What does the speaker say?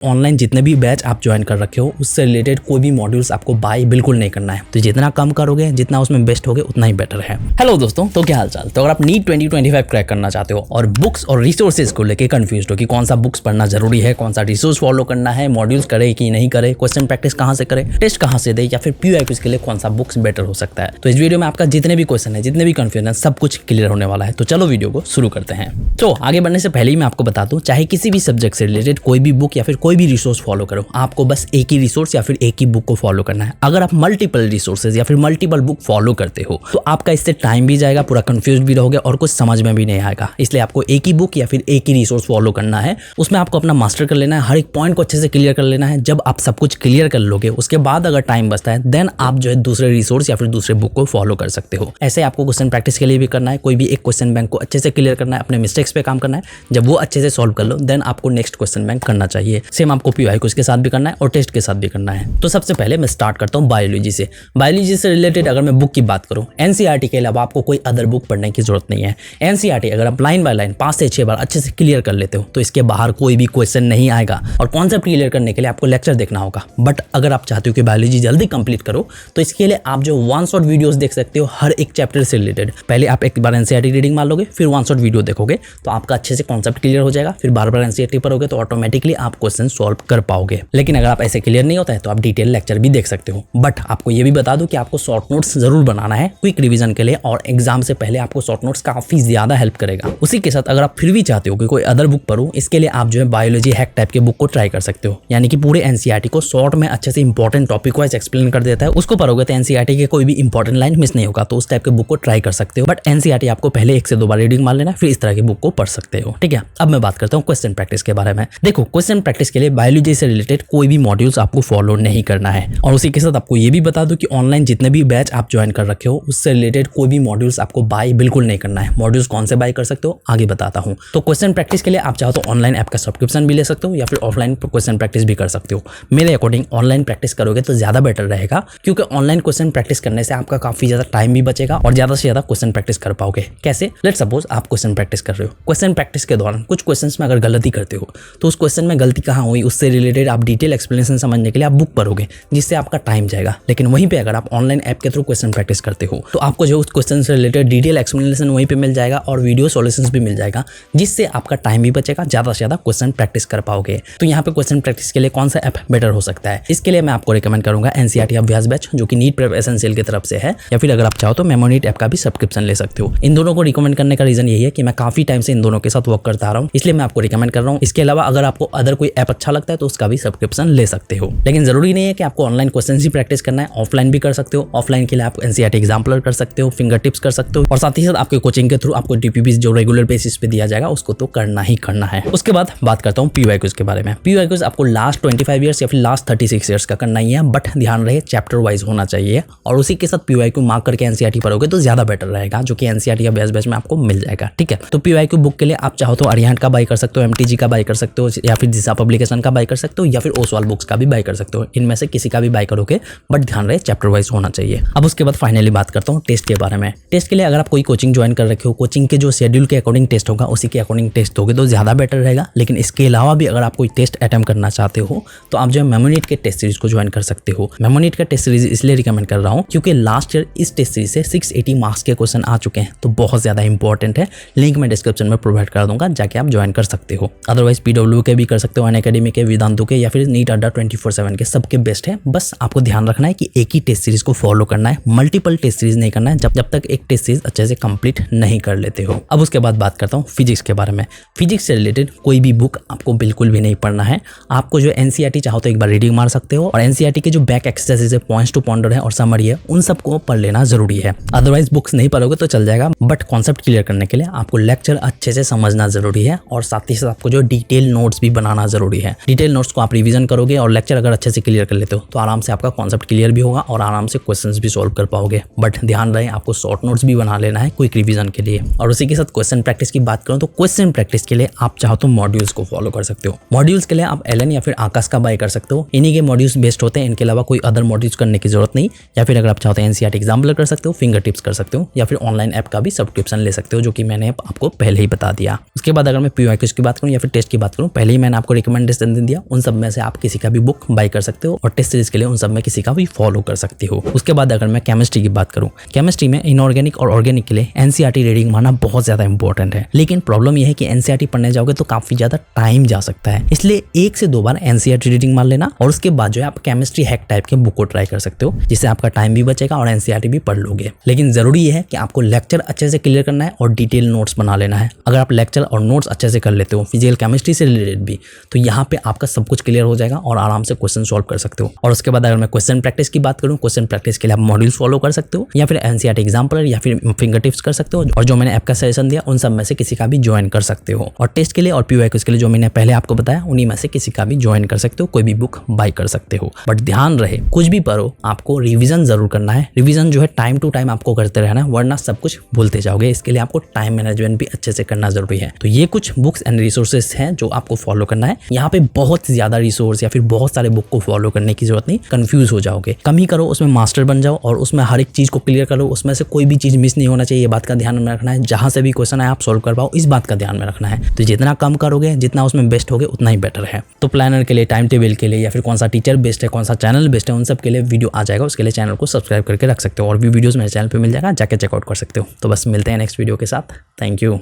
Online जितने भी batch आप ज्वाइन कर रखे हो उससे रिलेटेड कोई भी मॉड्यूल्स आपको बाय बिल्कुल नहीं करना है। तो जितना कम करोगे, जितना उसमें बेस्ट होगे, उतना ही बेटर है। हेलो दोस्तों, तो क्या हालचाल। तो अगर आप नीट 2025 क्रैक करना चाहते हो और बुक्स और रिसोर्सेज को लेकर कंफ्यूज्ड हो कि कौन सा बुक्स पढ़ना जरूरी है, कौन सा रिसोर्स फॉलो करना है, मॉड्यूल्स करे कि नहीं करे, क्वेश्चन प्रैक्टिस कहाँ से करे, टेस्ट कहाँ से दे, या फिर PYQs के लिए कौन सा बुक्स बेटर हो सकता है, तो इस वीडियो में आपका जितने भी क्वेश्चन है, जितने भी कंफ्यूजन है, सब कुछ क्लियर होने वाला है। तो चलो वीडियो को शुरू करते हैं। तो आगे बढ़ने से पहले ही मैं आपको बता दूं, चाहे किसी भी सब्जेक्ट से रिलेटेड कोई भी बुक या फिर कोई भी रिसोर्स फॉलो करो, आपको बस एक ही रिसोर्स या फिर एक ही बुक को फॉलो करना है। अगर आप मल्टीपल रिसोर्सेज या फिर मल्टीपल बुक फॉलो करते हो तो आपका इससे टाइम भी जाएगा, पूरा कंफ्यूज भी रहोगे और कुछ समझ में भी नहीं आएगा। इसलिए आपको एक ही बुक या फिर एक ही रिसोर्स फॉलो करना है। उसमें आपको अपना मास्टर कर लेना है, हर एक पॉइंट को अच्छे से क्लियर कर लेना है। जब आप सब कुछ क्लियर कर लोगे, उसके बाद अगर टाइम बचता है देन आप जो है दूसरे रिसोर्स या फिर दूसरे बुक को फॉलो कर सकते हो। ऐसे आपको क्वेश्चन प्रैक्टिस के लिए भी करना है। कोई भी एक क्वेश्चन बैंक को अच्छे से क्लियर करना है, अपने मिस्टेक्स पे काम करना है। जब वो अच्छे से सॉल्व कर लो देन आपको नेक्स्ट क्वेश्चन बैंक करना चाहिए। सेम आपको PYQs के साथ भी करना है और टेस्ट के साथ भी करना है। तो सबसे पहले मैं स्टार्ट करता हूँ बायोलॉजी से। बायोलॉजी से रिलेटेड अगर मैं बुक की बात करूँ, NCERT के अलावा आपको कोई अदर बुक पढ़ने की जरूरत नहीं है। NCERT अगर आप लाइन बाय लाइन 5 से 6 बार अच्छे से क्लियर कर लेते हो तो इसके बाहर कोई भी क्वेश्चन नहीं आएगा। और कॉन्सेप्ट क्लियर करने के लिए आपको लेक्चर देखना होगा। बट अगर आप चाहते हो कि बायोलॉजी जल्दी कंप्लीट करो तो इसके लिए आप जो वन शॉट वीडियोस देख सकते हो हर एक चैप्टर से रिलेटेड। पहले आप एक बार NCERT रीडिंग मार लोगे, फिर वन शॉट वीडियो देखोगे तो आपका अच्छे से कॉन्सेप्ट क्लियर हो जाएगा। फिर बार बार NCERT पर होगे तो ऑटोमेटिकली आप क्वेश्चन सॉल्व कर पाओगे। लेकिन अगर आप ऐसे क्लियर नहीं होता है तो आप डिटेल लेक्चर भी देख सकते हो। बट आपको ये भी बता दूं कि आपको शॉर्ट नोट्स जरूर बनाना है क्विक रिवीजन के लिए, और एग्जाम से पहले आपको शॉर्ट नोट्स काफी ज्यादा हेल्प करेगा। उसी के साथ अगर आप फिर भी चाहते हो कि कोई अदर बुक पढ़ो, इसके लिए आप जो है बायोलॉजी हैक टाइप के बुक को ट्राई कर सकते हो। यानी कि पूरे NCERT को शॉर्ट में अच्छे से इंपॉर्टेंट टॉपिक वाइज एक्सप्लेन कर देता है। उसको पढ़ोगे तो NCERT के कोई भी इंपॉर्टेंट लाइन मिस नहीं होगा। तो उस टाइप के बुक को ट्राई कर सकते हो। बट NCERT आपको पहले 1 से 2 बार रीडिंग मार लेना, फिर इस तरह की बुक को पढ़ सकते हो। ठीक है, अब मैं बात करता हूँ क्वेश्चन प्रैक्टिस के बारे में। देखो, क्वेश्चन प्रैक्टिस के लिए बायोलॉजी से रिलेटेड कोई भी मॉड्यूल्स आपको फॉलो नहीं करना है। और उसी के साथ आपको ये भी बता दूं कि ऑनलाइन जितने भी बैच आप ज्वाइन कर रखे हो उससे रिलेटेड कोई भी मॉड्यूल्स आपको बाय बिल्कुल नहीं करना है। मॉड्यूल्स कौन से बाय कर सकते हो आगे बताता हूं। तो क्वेश्चन प्रैक्टिस के लिए आप चाहो तो ऑनलाइन ऐप का सब्सक्रिप्शन भी ले सकते हो या फिर ऑफलाइन क्वेश्चन प्रैक्टिस भी कर सकते हो। मेरे अकॉर्डिंग ऑनलाइन प्रैक्टिस करोगे तो ज्यादा बेटर रहेगा, क्योंकि ऑनलाइन क्वेश्चन प्रैक्टिस करने से आपका काफी ज्यादा टाइम भी बचेगा और ज्यादा से ज्यादा क्वेश्चन प्रैक्टिस कर पाओगे। कैसे? लेट्स सपोज आप क्वेश्चन प्रैक्टिस कर रहे हो। क्वेश्चन प्रैक्टिस के दौरान कुछ क्वेश्चंस में अगर गलती करते हो तो उस क्वेश्चन में गलती कहाँ हुई उससे रिलेटेड आप डिटेल एक्सप्लेनेशन समझने के लिए आप बुक पढ़ोगे, जिससे आपका टाइम जाएगा। लेकिन वहीं पे अगर आप ऑनलाइन ऐप के थ्रू क्वेश्चन प्रैक्टिस करते हो तो आपको जो उस क्वेश्चन से रिलेटेड डिटेल एक्सप्लेनेशन वहीं पे मिल जाएगा और वीडियो सॉल्यूशंस भी मिल जाएगा, जिससे आपका टाइम भी बचेगा, ज्यादा से ज्यादा क्वेश्चन प्रैक्टिस कर पाओगे। तो यहाँ पे क्वेश्चन प्रैक्टिस के लिए कौन सा ऐप बेटर हो सकता है, इसके लिए मैं आपको रिकमेंड करूंगा NCERT अभ्यास बैच, जो कि नीट प्रेप एसेंशियल की तरफ से है, या फिर अगर आप चाहो तो मेमोनीट ऐप का भी सब्सक्रिप्शन ले सकते हो। इन दोनों को रिकमेंड करने का रीजन यही है कि मैं काफी टाइम से इन दोनों के साथ वर्क करता आ रहा हूँ, इसलिए मैं आपको रिकमेंड कर रहा हूँ। इसके अलावा अगर आपको अदर कोई ऐप अच्छा लगता है तो उसका भी सब्सक्रिप्शन ले सकते हो। लेकिन जरूरी नहीं है कि आपको ऑनलाइन क्वेश्चन ही प्रैक्टिस करना है, ऑफलाइन भी कर सकते हो। ऑफलाइन के लिए आप NCERT एग्जाम्पलर कर सकते हो, फिंगर टिप्स कर सकते हो, और साथ ही साथ आपके कोचिंग के थ्रू आपको DPP जो रेगुलर बेसिस पे दिया जाएगा उसको तो करना ही करना है। उसके बाद बात करता हूँ PYQs के बारे में। PYQs आपको लास्ट 25 ईयर्स या फिर लास्ट 36 ईयर्स का करना ही है, बट ध्यान रहे चैप्टर वाइज होना चाहिए। और उसी के साथ PYQ मार्क करके NCERT पढ़ोगे तो ज्यादा बेटर रहेगा, जो कि NCERT या बैच में आपको मिल जाएगा। ठीक है, तो PYQ बुक के लिए आप चाहो तो अरिहंत का बाय कर सकते हो, MTG का बाय कर सकते हो, या फिर दिशा पब्लिकेशन का बाय कर सकते हो, या फिर ओसवाल बुक्स का भी बाय कर सकते हो। इनमें से किसी का भी बाय करोगे, बट ध्यान रहे चैप्टर वाइज होना चाहिए। अब उसके बाद फाइनली बात करता हूँ टेस्ट के बारे में। टेस्ट के लिए अगर आप कोई कोचिंग ज्वाइन कर रखे हो, कोचिंग के जो शेड्यूल के अकॉर्डिंग टेस्ट होगा उसी के अकॉर्डिंग टेस्ट होगे तो ज्यादा बेटर रहेगा। लेकिन इसके अलावा भी अगर आप कोई टेस्ट अटेम्प्ट करना चाहते हो तो आप जो है मेमोनीट के टेस्ट सीरीज को ज्वाइन कर सकते हो। मेमोनीट का टेस्ट सीरीज इसलिए रिकमेंड कर रहा हूँ क्योंकि लास्ट ईयर इस टेस्ट सीरीज से 680 मार्क्स के क्वेश्चन आ चुके हैं, तो बहुत ज्यादा इंपॉर्टेंट है। लिंक मैं डिस्क्रिप्शन में प्रोवाइड कर दूंगा, जाके आप ज्वाइन कर सकते हो। अदरवाइज PW के भी कर सकते हो, अनअकैडमी के, वेदांतु के, या फिर नीट अड्डा 24/7 के, सबके बेस्ट है। बस आपको ध्यान रखना है कि एक ही टेस्ट सीरीज को फॉलो करना है, मल्टीपल टेस्ट सीरीज नहीं करना है जब तक एक टेस्ट सीरीज अच्छे से कंप्लीट नहीं कर लेते हो। अब उसके बाद बात करता हूँ फिजिक्स के बारे में। फिजिक्स से रिलेटेड कोई भी बुक आपको बिल्कुल भी नहीं पढ़ना है। आपको जो NCERT चाहो तो एक बार रीडिंग मार सकते हो, और NCERT के जो बैक एक्सरसाइज है, पॉइंट्स टू पॉन्डर है और समरी है, उन सबको पढ़ लेना जरूरी है। अदरवाइज बुक्स नहीं पढ़ोगे तो चल जाएगा, बट कॉन्सेप्ट क्लियर करने के लिए आपको लेक्चर अच्छे से समझना जरूरी है, और साथ ही साथ आपको जो डिटेल नोट्स भी बनाना जरूरी है। डिटेल नोट्स को आप रिवीजन करोगे और लेक्चर अगर अच्छे से क्लियर कर लेते हो तो आराम से आपका कॉन्सेप्ट क्लियर भी होगा और आराम से क्वेश्चंस भी सॉल्व कर पाओगे। बट ध्यान रहे आपको शॉर्ट नोट्स भी बना लेना है क्विक रिवीजन के लिए। और उसी के साथ क्वेश्चन प्रैक्टिस की बात करूं तो क्वेश्चन प्रैक्टिस के लिए आप चाहो तो मॉड्यूल्स को फॉलो कर सकते हो। मॉड्यूल्स के लिए आप एलन या फिर आकाश का बाय कर सकते हो। इन्हीं के मॉड्यूल्स बेस्ट होते हैं, इनके अलावा कोई अदर मॉड्यूल्स करने की जरूरत नहीं। या फिर अगर आप चाहते हैं NCERT एग्जाम्पलर कर सकते हो, फिंगर टिप्स कर सकते हो, या फिर ऑनलाइन ऐप का भी सब्सक्रिप्शन ले सकते हो, जो कि मैंने आपको पहले ही बता दिया। उसके बाद अगर मैं PYQs की बात करूं या फिर टेस्ट की बात करूं, पहले ही मैंने आपको रिकमेंड प्रेजेंटेशन दिया उन सब में से आप किसी का भी बुक बाय कर सकते हो और टेस्ट सीरीज के लिए उन सब में किसी का भी फॉलो कर सकते हो। उसके बाद अगर मैं केमिस्ट्री की बात करूं, केमिस्ट्री में इनऑर्गेनिक और ऑर्गेनिक के लिए एनसीईआरटी रीडिंग माना बहुत ज्यादा इंपॉर्टेंट है। लेकिन प्रॉब्लम यह है कि एनसीईआरटी पढ़ने जाओगे तो काफी ज्यादा टाइम जा सकता है, इसलिए 1 से 2 बार एनसीईआरटी रीडिंग मान लेना और उसके बाद जो है आप केमिस्ट्री हैक टाइप के बुक को ट्राई कर सकते हो, जिससे आपका टाइम भी बचेगा और एनसीईआरटी भी पढ़ लोगे। लेकिन जरूरी यह है कि आपको लेक्चर अच्छे से क्लियर करना है और डिटेल नोट्स बना लेना है। अगर आप लेक्चर और नोट्स अच्छे से कर लेते हो फिजिकल केमिस्ट्री से रिलेटेड भी, तो यहाँ पे आपका सब कुछ क्लियर हो जाएगा और आराम से क्वेश्चन सॉल्व कर सकते हो। और उसके बाद अगर मैं क्वेश्चन प्रैक्टिस की बात करूँ, क्वेश्चन प्रैक्टिस के लिए आप मॉड्यूल्स फॉलो कर सकते हो या फिर एनसीईआरटी एग्जाम्पलर या फिर फिंगर टिप्स कर सकते हो, और जो मैंने ऐप का सजेशन दिया उन सब में से किसी का भी ज्वाइन कर सकते हो। और टेस्ट के लिए और पीवाईक्यूज के लिए जो मैंने पहले आपको बताया उन्हीं में से किसी का भी ज्वाइन कर सकते हो, कोई भी बुक बाय कर सकते हो। बट ध्यान रहे कुछ भी पढ़ो आपको रिवीजन जरूर करना है। रिवीजन जो है टाइम टू टाइम आपको करते रहना है, वरना सब कुछ भूलते जाओगे। इसके लिए आपको टाइम मैनेजमेंट भी अच्छे से करना जरूरी है। तो ये कुछ बुक्स एंड रिसोर्सेज हैं जो आपको फॉलो करना है। यहाँ पे बहुत ज्यादा रिसोर्स या फिर बहुत सारे बुक को फॉलो करने की जरूरत नहीं, कंफ्यूज हो जाओगे। कम ही करो, उसमें मास्टर बन जाओ और उसमें हर एक चीज को क्लियर करो। उसमें से कोई भी चीज मिस नहीं होना चाहिए, ये बात का ध्यान में रखना है। जहां से भी क्वेश्चन है आप सोल्व कर पाओ, इस बात का ध्यान में रखना है। तो जितना कम करोगे, जितना उसमें बेस्ट होगे, उतना ही बेटर है। तो प्लानर के लिए, टाइम टेबल के लिए या फिर कौन सा टीचर बेस्ट है, कौन सा चैनल बेस्ट है, उन सब के लिए वीडियो आ जाएगा। उसके लिए चैनल को सब्सक्राइब करके रख सकते हो और भी वीडियोस मेरे चैनल पे मिल जाएगा, जाके चेकआउट कर सकते हो। तो बस मिलते हैं नेक्स्ट वीडियो के साथ। Thank you.